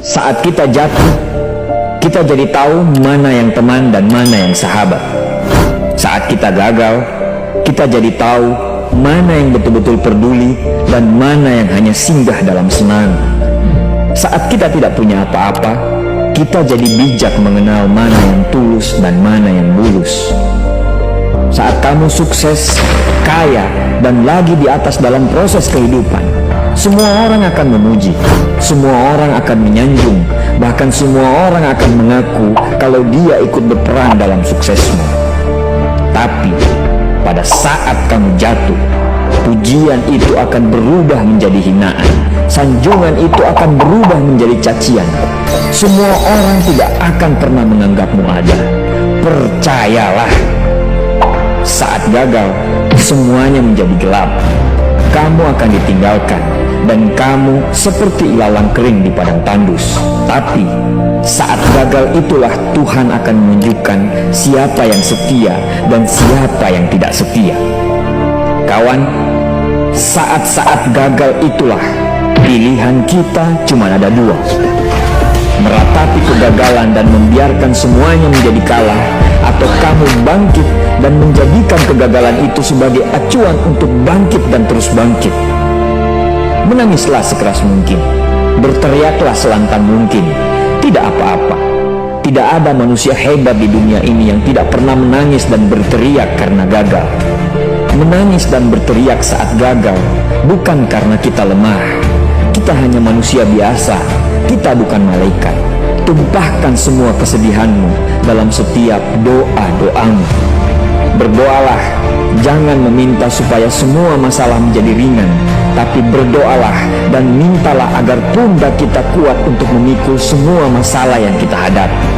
Saat kita jatuh, kita jadi tahu mana yang teman dan mana yang sahabat. Saat kita gagal, kita jadi tahu mana yang betul-betul peduli dan mana yang hanya singgah dalam senang. Saat kita tidak punya apa-apa, kita jadi bijak mengenal mana yang tulus dan mana yang bulus. Saat kamu sukses, kaya, dan lagi di atas dalam proses kehidupan, semua orang akan memuji, semua orang akan menyanjung, bahkan semua orang akan mengaku kalau dia ikut berperan dalam suksesmu. Tapi pada saat kamu jatuh, pujian itu akan berubah menjadi hinaan, sanjungan itu akan berubah menjadi cacian. Semua orang tidak akan pernah menganggapmu ada. Percayalah, saat gagal, semuanya menjadi gelap. Kamu akan ditinggalkan, dan kamu seperti ilalang kering di padang tandus. Tapi saat gagal itulah Tuhan akan menunjukkan siapa yang setia dan siapa yang tidak setia. Kawan, saat-saat gagal itulah pilihan kita cuma ada dua: meratapi kegagalan dan membiarkan semuanya menjadi kalah, atau kamu bangkit dan menjadikan kegagalan itu sebagai acuan untuk bangkit dan terus bangkit. Menangislah sekeras mungkin, berteriaklah selantang mungkin. Tidak apa-apa. Tidak ada manusia hebat di dunia ini yang tidak pernah menangis dan berteriak karena gagal. Menangis dan berteriak saat gagal bukan karena kita lemah. Kita hanya manusia biasa. Kita bukan malaikat. Tumpahkan semua kesedihanmu dalam setiap doa-doamu. Berdoalah, jangan meminta supaya semua masalah menjadi ringan, tapi berdoalah dan mintalah agar pundak kita kuat untuk memikul semua masalah yang kita hadapi.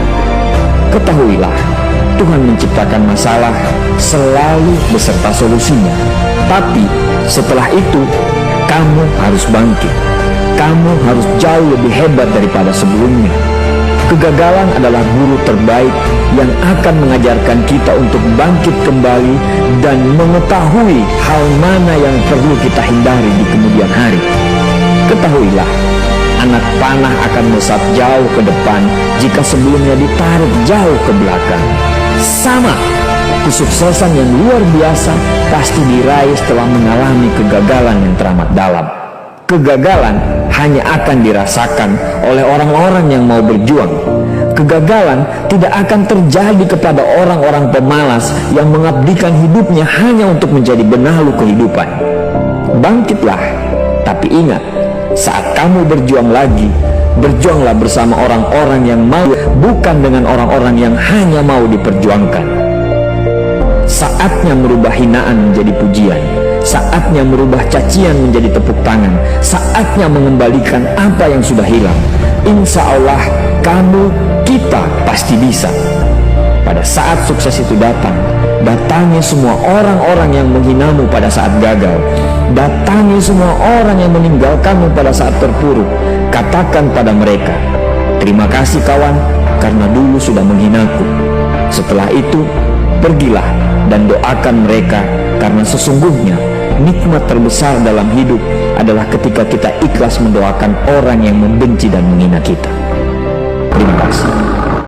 Ketahuilah, Tuhan menciptakan masalah selalu beserta solusinya. Tapi setelah itu, kamu harus bangkit. Kamu harus jauh lebih hebat daripada sebelumnya. Kegagalan adalah guru terbaik yang akan mengajarkan kita untuk bangkit kembali dan mengetahui hal mana yang perlu kita hindari di kemudian hari. Ketahuilah, anak panah akan melesat jauh ke depan jika sebelumnya ditarik jauh ke belakang. Sama, kesuksesan yang luar biasa pasti diraih setelah mengalami kegagalan yang teramat dalam. Kegagalan hanya akan dirasakan oleh orang-orang yang mau berjuang. Kegagalan tidak akan terjadi kepada orang-orang pemalas yang mengabdikan hidupnya hanya untuk menjadi benalu kehidupan. Bangkitlah, tapi ingat, saat kamu berjuang lagi, berjuanglah bersama orang-orang yang mau, bukan dengan orang-orang yang hanya mau diperjuangkan. Saatnya merubah hinaan menjadi pujian. Saatnya merubah cacian menjadi tepuk tangan. Saatnya mengembalikan apa yang sudah hilang. Insya Allah, kamu, kita pasti bisa. Pada saat sukses itu datang, datangi semua orang-orang yang menghinamu pada saat gagal. Datangi semua orang yang meninggalkanmu pada saat terpuruk. Katakan pada mereka, terima kasih kawan, karena dulu sudah menghinaku. Setelah itu, pergilah dan doakan mereka, karena sesungguhnya nikmat terbesar dalam hidup adalah ketika kita ikhlas mendoakan orang yang membenci dan menghina kita. Terima kasih.